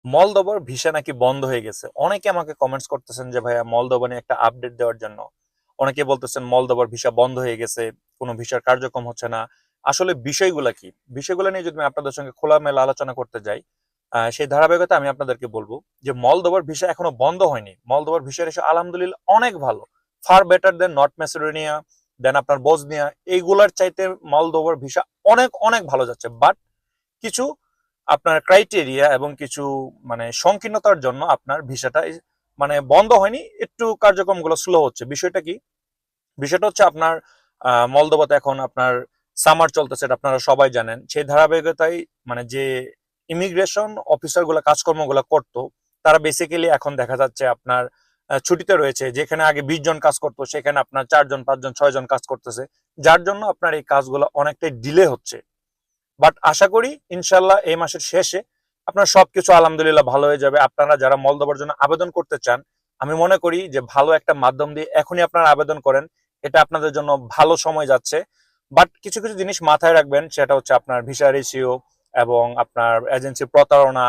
মলদোভার visa নাকি বন্ধ হয়ে গেছে। অনেকে আমাকে কমেন্টস করতেছেন যে ভাইয়া মলদোভা নিয়ে একটা আপডেট দেওয়ার জন্য। অনেকে বলতেছেন মলদোভার ভিসা বন্ধ হয়ে গেছে, কোনো ভিসার কার্যক্রম হচ্ছে না। আসলে বিষয়গুলা কি? বিষয়গুলো নিয়ে যদি আমি আপনাদের সঙ্গে খোলামেলা আলোচনা করতে যাই, সেই ধারাবাহিকতা আমি আপনাদেরকে বলবো যে মলদোভার ভিসা এখনো বন্ধ হয়নি। মলদোভার ভিসা রেশিও আলহামদুলিল্লাহ অনেক ভালো। Far better than North Macedonia, then আপনার বসনিয়া, এইগুলার চাইতে মলদোভার ভিসা অনেক অনেক ভালো যাচ্ছে। বাট কিছু আপনার ক্রাইটেরিয়া এবং কিছু মানে সংকীর্ণতার জন্য আপনার ভিসাটা মানে বন্ধ হয়নি, একটু কার্যক্রমগুলো স্লো হচ্ছে। বিষয়টা কি? বিষয়টা হচ্ছে আপনার মলদোভাতে এখন আপনার সামার চলতেছে, এটা আপনারা সবাই জানেন। সেই ধারাবাহিকতায় মানে যে ইমিগ্রেশন অফিসার গুলা কাজকর্মগুলো করতো, তারা বেসিক্যালি এখন দেখা যাচ্ছে আপনার ছুটিতে রয়েছে। যেখানে আগে 20 জন কাজ করতো, সেখানে আপনার 4 জন 5 জন 6 জন কাজ করতেছে, যার জন্য আপনার এই কাজগুলো অনেকটাই ডিলে হচ্ছে। বাট আশা করি ইনশাল্লাহ এই মাসের শেষে আপনার সবকিছু আলহামদুলিল্লাহ ভালো হয়ে যাবে। আপনারা যারা মলদোভার জন্য আবেদন করতে চান, আমি মনে করি যে ভালো একটা মাধ্যম দিয়ে এখনই আপনারা আবেদন করেন, এটা আপনাদের জন্য ভালো সময় যাচ্ছে। বাট কিছু কিছু জিনিস মাথায় রাখবেন, সেটা হচ্ছে আপনার ভিসা রেশিও এবং আপনার এজেন্সির প্রতারণা,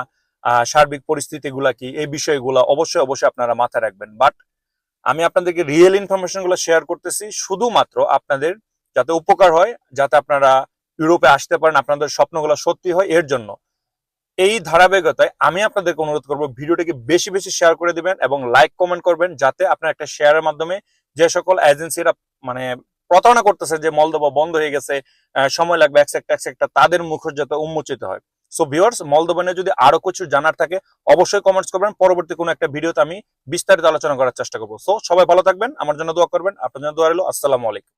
সার্বিক পরিস্থিতিগুলা কি, এই বিষয়গুলো অবশ্যই অবশ্যই আপনারা মাথায় রাখবেন। বাট আমি আপনাদেরকে রিয়েল ইনফরমেশন গুলো শেয়ার করতেছি শুধুমাত্র আপনাদের যাতে উপকার হয়, যাতে আপনারা ইউরোপে আসতে পারেন, আপনাদের স্বপ্নগুলো সত্যি হয়, এর জন্য এই ধারাবাহিকতায় আমি আপনাদেরকে অনুরোধ করবো ভিডিওটিকে বেশি বেশি শেয়ার করে দিবেন এবং লাইক কমেন্ট করবেন, যাতে আপনার একটা শেয়ারের মাধ্যমে যে সকল এজেন্সিরা মানে প্রতারণা করতেছে যে মলদোভা বন্ধ হয়ে গেছে, সময় লাগবে একসেপ্ট একসেপ্ট, তাদের মুখ যাতে উন্মোচিত হয়। সো ভিউয়ার্স, মলদোভা নিয়ে যদি আরো কিছু জানার থাকে অবশ্যই কমেন্টস করবেন। পরবর্তী কোনো একটা ভিডিওতে আমি বিস্তারিত আলোচনা করার চেষ্টা করবো। সো সবাই ভালো থাকবেন, আমার জন্য দোয়া করবেন, আপনার জন্য দোয়া রইল। আসসালামু আলাইকুম।